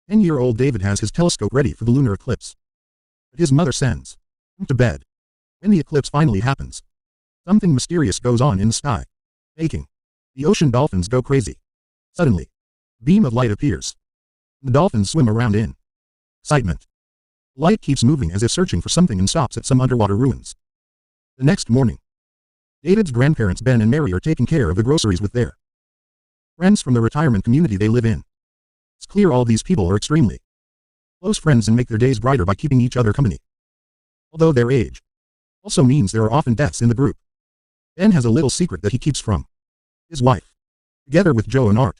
10-year-old David has his telescope ready for the lunar eclipse. But his mother sends him to bed. When the eclipse finally happens, something mysterious goes on in the sky, making the ocean dolphins go crazy. Suddenly, a beam of light appears. The dolphins swim around in excitement. Light keeps moving as if searching for something and stops at some underwater ruins. The next morning, David's grandparents Ben and Mary are taking care of the groceries with their friends from the retirement community they live in. It's clear all these people are extremely close friends and make their days brighter by keeping each other company. Although their age also means there are often deaths in the group. Ben has a little secret that he keeps from his wife, together with Joe and Art.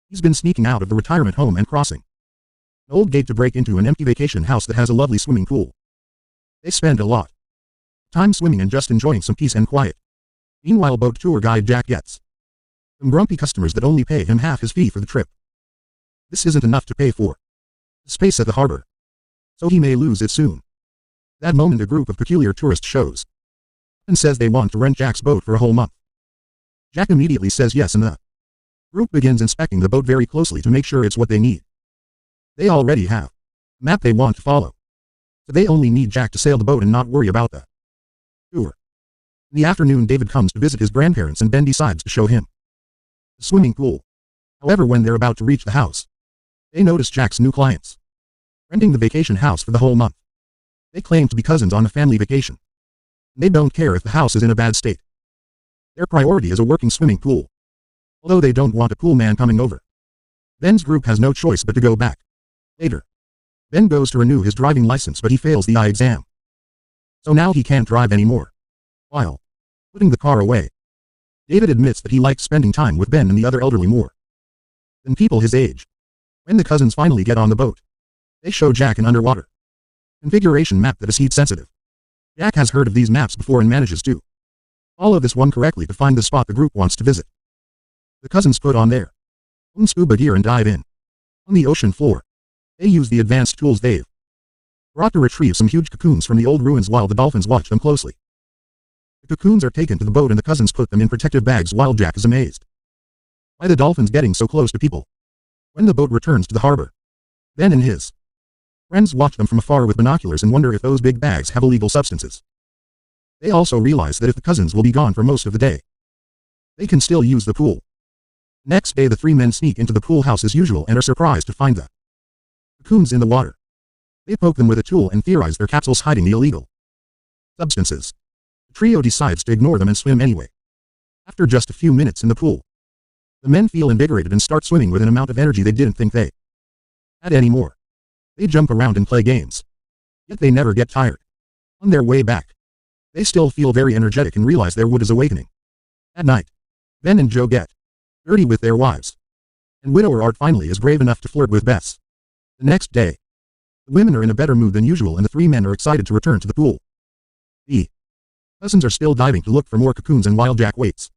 He's been sneaking out of the retirement home and crossing an old gate to break into an empty vacation house that has a lovely swimming pool. They spend a lot of time swimming and just enjoying some peace and quiet. Meanwhile, boat tour guide Jack gets some grumpy customers that only pay him half his fee for the trip. This isn't enough to pay for the space at the harbor, so he may lose it soon. That moment, a group of peculiar tourists shows and says they want to rent Jack's boat for a whole month. Jack immediately says yes, and the group begins inspecting the boat very closely to make sure it's what they need. They already have a map they want to follow, so they only need Jack to sail the boat and not worry about the tour. In the afternoon, David comes to visit his grandparents and Ben decides to show him the swimming pool. However, when they're about to reach the house, they notice Jack's new clients renting the vacation house for the whole month. They claim to be cousins on a family vacation. They don't care if the house is in a bad state. Their priority is a working swimming pool, although they don't want a pool man coming over. Ben's group has no choice but to go back. Later, Ben goes to renew his driving license, but he fails the eye exam. So now he can't drive anymore. While putting the car away, David admits that he likes spending time with Ben and the other elderly more than people his age. When the cousins finally get on the boat, they show Jack an underwater configuration map that is heat sensitive. Jack has heard of these maps before and manages to follow this one correctly to find the spot the group wants to visit. The cousins put on their own scuba gear and dive in. On the ocean floor, they use the advanced tools they've brought to retrieve some huge cocoons from the old ruins while the dolphins watch them closely. The cocoons are taken to the boat and the cousins put them in protective bags while Jack is amazed by the dolphins getting so close to people. When the boat returns to the harbor, Ben and his friends watch them from afar with binoculars and wonder if those big bags have illegal substances. They also realize that if the cousins will be gone for most of the day, they can still use the pool. Next day, the three men sneak into the pool house as usual and are surprised to find the cocoons in the water. They poke them with a tool and theorize they're capsules hiding the illegal substances. The trio decides to ignore them and swim anyway. After just a few minutes in the pool, the men feel invigorated and start swimming with an amount of energy they didn't think they had anymore. They jump around and play games, yet they never get tired. On their way back, they still feel very energetic and realize their wood is awakening. At night, Ben and Joe get dirty with their wives, and widower Art finally is brave enough to flirt with Bess. The next day, the women are in a better mood than usual and the three men are excited to return to the pool. The cousins are still diving to look for more cocoons, and while Jack waits,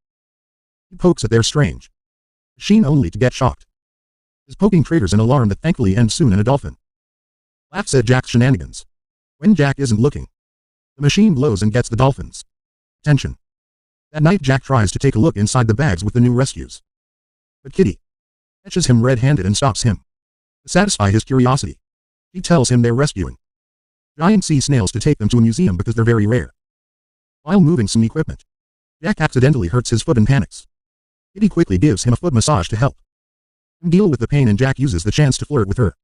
he pokes at their strange machine only to get shocked. His poking triggers an alarm that thankfully ends soon, and a dolphin laughs at Jack's shenanigans. When Jack isn't looking, the machine blows and gets the dolphins' attention. That night, Jack tries to take a look inside the bags with the new rescues, but Kitty catches him red-handed and stops him. To satisfy his curiosity, he tells him they're rescuing giant sea snails to take them to a museum because they're very rare. While moving some equipment, Jack accidentally hurts his foot and panics. Kitty quickly gives him a foot massage to help him deal with the pain, and Jack uses the chance to flirt with her.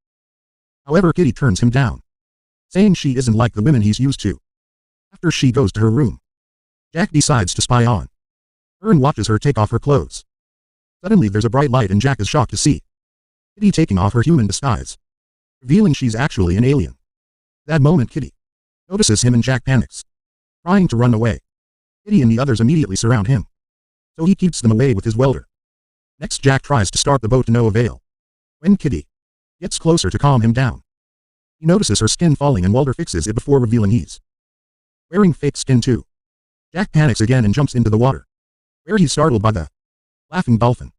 However, Kitty turns him down, saying she isn't like the women he's used to. After she goes to her room, Jack decides to spy on her and watches her take off her clothes. Suddenly there's a bright light and Jack is shocked to see Kitty taking off her human disguise, revealing she's actually an alien. That moment, Kitty notices him and Jack panics, trying to run away. Kitty and the others immediately surround him, so he keeps them away with his welder. Next, Jack tries to start the boat to no avail. When Kitty gets closer to calm him down, he notices her skin falling and Walter fixes it before revealing he's wearing fake skin too. Jack panics again and jumps into the water, where he's startled by the laughing dolphin.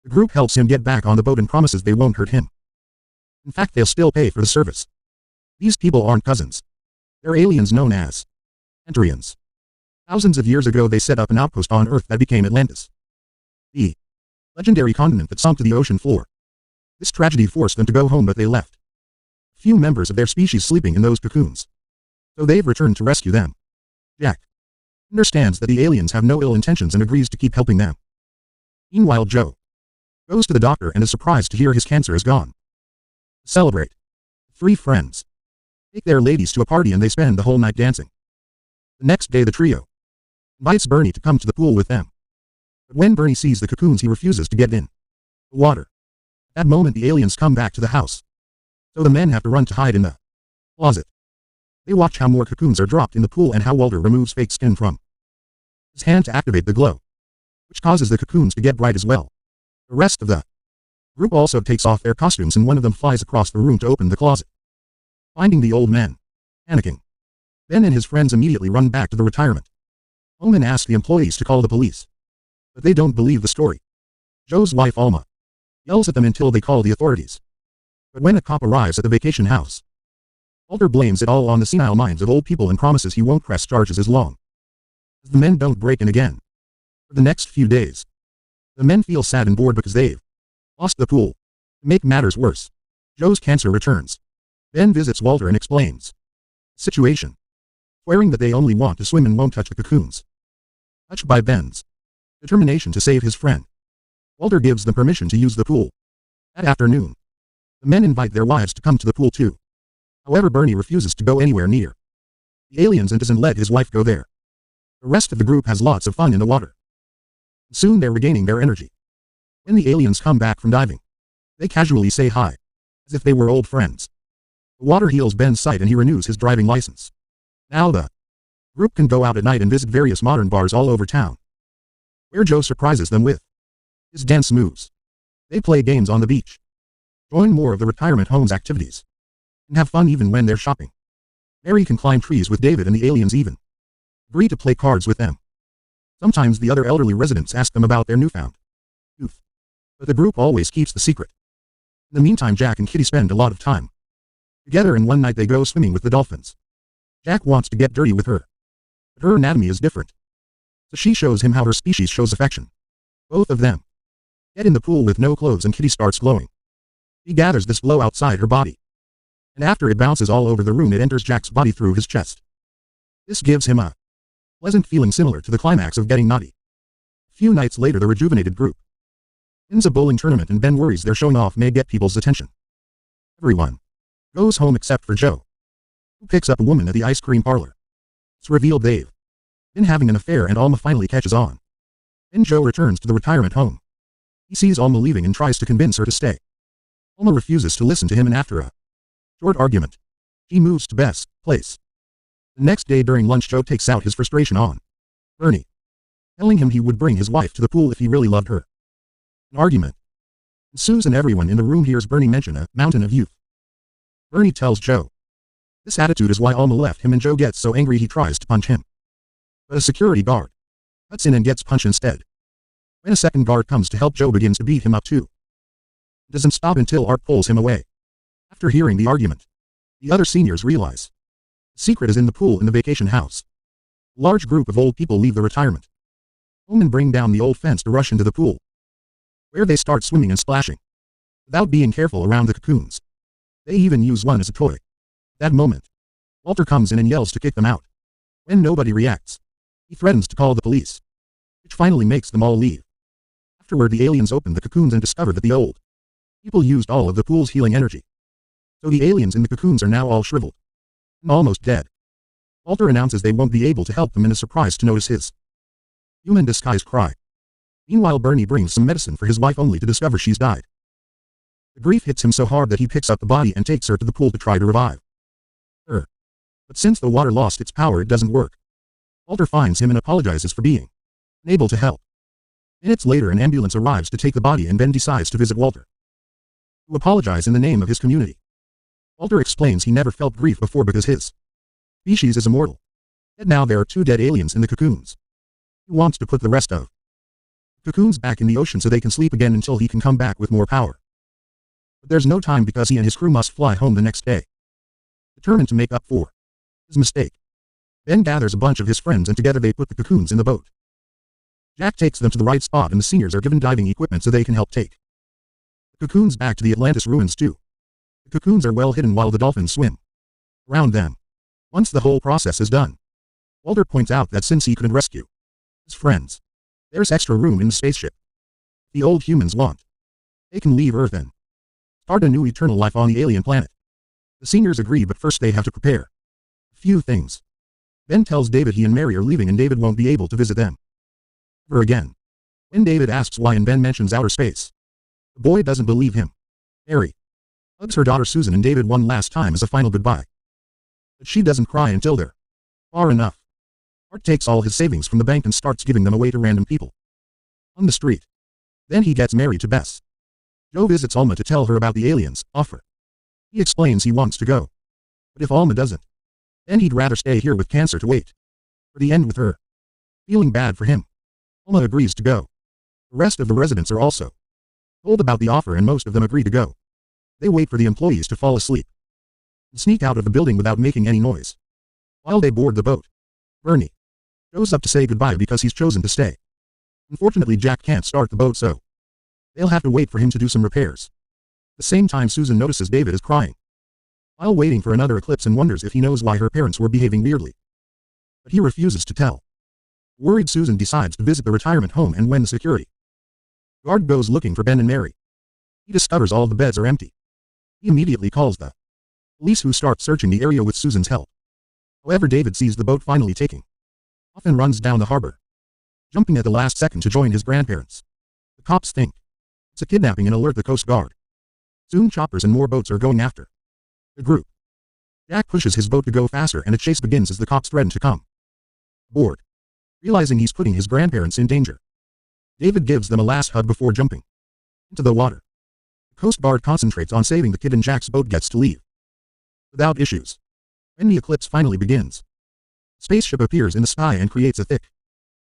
The group helps him get back on the boat and promises they won't hurt him. In fact, they'll still pay for the service. These people aren't cousins. They're aliens known as Enterians. Thousands of years ago, they set up an outpost on Earth that became Atlantis, the legendary continent that sunk to the ocean floor. This tragedy forced them to go home, but they left few members of their species sleeping in those cocoons. So they've returned to rescue them. Jack understands that the aliens have no ill intentions and agrees to keep helping them. Meanwhile, Joe goes to the doctor and is surprised to hear his cancer is gone. To celebrate, 3 friends take their ladies to a party and they spend the whole night dancing. The next day the trio invites Bernie to come to the pool with them. But when Bernie sees the cocoons he refuses to get in the water. At that moment the aliens come back to the house. So the men have to run to hide in the closet. They watch how more cocoons are dropped in the pool and how Walter removes fake skin from his hand to activate the glow, which causes the cocoons to get bright as well. The rest of the group also takes off their costumes and one of them flies across the room to open the closet. Finding the old men panicking, Ben and his friends immediately run back to the retirement home and ask the employees to call the police. But they don't believe the story. Joe's wife Alma yells at them until they call the authorities. But when a cop arrives at the vacation house, Walter blames it all on the senile minds of old people and promises he won't press charges as long as the men don't break in again. For the next few days, the men feel sad and bored because they've lost the pool. To make matters worse, Joe's cancer returns. Ben visits Walter and explains the situation, swearing that they only want to swim and won't touch the cocoons. Touched by Ben's determination to save his friend, Walter gives them permission to use the pool. That afternoon, the men invite their wives to come to the pool too. However, Bernie refuses to go anywhere near the aliens and doesn't let his wife go there. The rest of the group has lots of fun in the water. Soon they're regaining their energy. When the aliens come back from diving, they casually say hi, as if they were old friends. The water heals Ben's sight and he renews his driving license. Now the group can go out at night and visit various modern bars all over town, where Joe surprises them with his dance moves. They play games on the beach, join more of the retirement home's activities, and have fun even when they're shopping. Mary can climb trees with David and the aliens even agree to play cards with them. Sometimes the other elderly residents ask them about their newfound youth, but the group always keeps the secret. In the meantime, Jack and Kitty spend a lot of time together and one night they go swimming with the dolphins. Jack wants to get dirty with her, but her anatomy is different, so she shows him how her species shows affection. Both of them get in the pool with no clothes and Kitty starts glowing. He gathers this glow outside her body, and after it bounces all over the room it enters Jack's body through his chest. This gives him a pleasant feeling similar to the climax of getting naughty. A few nights later the rejuvenated group wins a bowling tournament and Ben worries their showing off may get people's attention. Everyone goes home except for Joe, who picks up a woman at the ice cream parlor. It's revealed they've been having an affair and Alma finally catches on. Then Joe returns to the retirement home. He sees Alma leaving and tries to convince her to stay. Alma refuses to listen to him and after a short argument, she moves to Beth's place. The next day during lunch Joe takes out his frustration on Bernie, telling him he would bring his wife to the pool if he really loved her. An argument ensues and everyone in the room hears Bernie mention a mountain of youth. Bernie tells Joe this attitude is why Alma left him and Joe gets so angry he tries to punch him. But a security guard cuts in and gets punched instead. When a second guard comes to help, Joe begins to beat him up too. It doesn't stop until Art pulls him away. After hearing the argument, the other seniors realize the secret is in the pool in the vacation house. A large group of old people leave the retirement home and bring down the old fence to rush into the pool, where they start swimming and splashing, without being careful around the cocoons. They even use one as a toy. At that moment, Walter comes in and yells to kick them out. When nobody reacts, he threatens to call the police, which finally makes them all leave. Afterward the aliens open the cocoons and discover that the old people used all of the pool's healing energy. So the aliens in the cocoons are now all shriveled and almost dead. Walter announces they won't be able to help them and is surprised to notice his human disguise cry. Meanwhile Bernie brings some medicine for his wife only to discover she's died. The grief hits him so hard that he picks up the body and takes her to the pool to try to revive her. But since the water lost its power it doesn't work. Walter finds him and apologizes for being unable to help. Minutes later an ambulance arrives to take the body and Ben decides to visit Walter to apologize in the name of his community. Walter explains he never felt grief before because his species is immortal. Yet now there are 2 dead aliens in the cocoons. He wants to put the rest of the cocoons back in the ocean so they can sleep again until he can come back with more power. But there's no time because he and his crew must fly home the next day. Determined to make up for his mistake, Ben gathers a bunch of his friends and together they put the cocoons in the boat. Jack takes them to the right spot and the seniors are given diving equipment so they can help take The Cocoon's back to the Atlantis ruins too. The Cocoons are well hidden while the dolphins swim around them. Once the whole process is done, Walter points out that since he couldn't rescue his friends, there's extra room in the spaceship. The old humans want, they can leave Earth and start a new eternal life on the alien planet. The seniors agree, but first they have to prepare a few things. Ben tells David he and Mary are leaving and David won't be able to visit them ever again. When David asks why and Ben mentions outer space, the boy doesn't believe him. Mary hugs her daughter Susan and David one last time as a final goodbye. But she doesn't cry until they're far enough. Art takes all his savings from the bank and starts giving them away to random people on the street. Then he gets married to Bess. Joe visits Alma to tell her about the aliens' offer. He explains he wants to go, but if Alma doesn't, then he'd rather stay here with cancer to wait for the end with her. Feeling bad for him, Alma agrees to go. The rest of the residents are also told about the offer and most of them agree to go. They wait for the employees to fall asleep and sneak out of the building without making any noise. While they board the boat, Bernie shows up to say goodbye because he's chosen to stay. Unfortunately, Jack can't start the boat, so they'll have to wait for him to do some repairs. At the same time, Susan notices David is crying while waiting for another eclipse and wonders if he knows why her parents were behaving weirdly. But he refuses to tell. Worried, Susan decides to visit the retirement home, and when the security guard goes looking for Ben and Mary, he discovers all the beds are empty. He immediately calls the police, who start searching the area with Susan's help. However, David sees the boat finally taking off and runs down the harbor, jumping at the last second to join his grandparents. The cops think it's a kidnapping and alert the Coast Guard. Soon choppers and more boats are going after the group. Jack pushes his boat to go faster and a chase begins as the cops threaten to come aboard. Realizing he's putting his grandparents in danger, David gives them a last hug before jumping into the water. The Coast Guard concentrates on saving the kid and Jack's boat gets to leave without issues. When the eclipse finally begins, the spaceship appears in the sky and creates a thick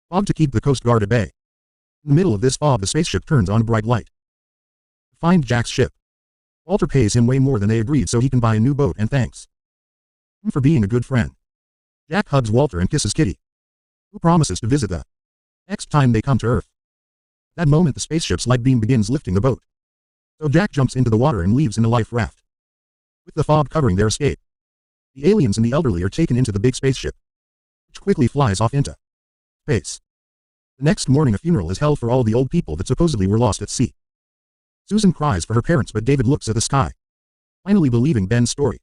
fog to keep the Coast Guard at bay. In the middle of this fog, the spaceship turns on a bright light to find Jack's ship. Walter pays him way more than they agreed so he can buy a new boat and thanks him for being a good friend. Jack hugs Walter and kisses Kitty, who promises to visit the next time they come to Earth. That moment, the spaceship's light beam begins lifting the boat, so Jack jumps into the water and leaves in a life raft. With the fog covering their escape, the aliens and the elderly are taken into the big spaceship, which quickly flies off into space. The next morning, a funeral is held for all the old people that supposedly were lost at sea. Susan cries for her parents, but David looks at the sky, finally believing Ben's story.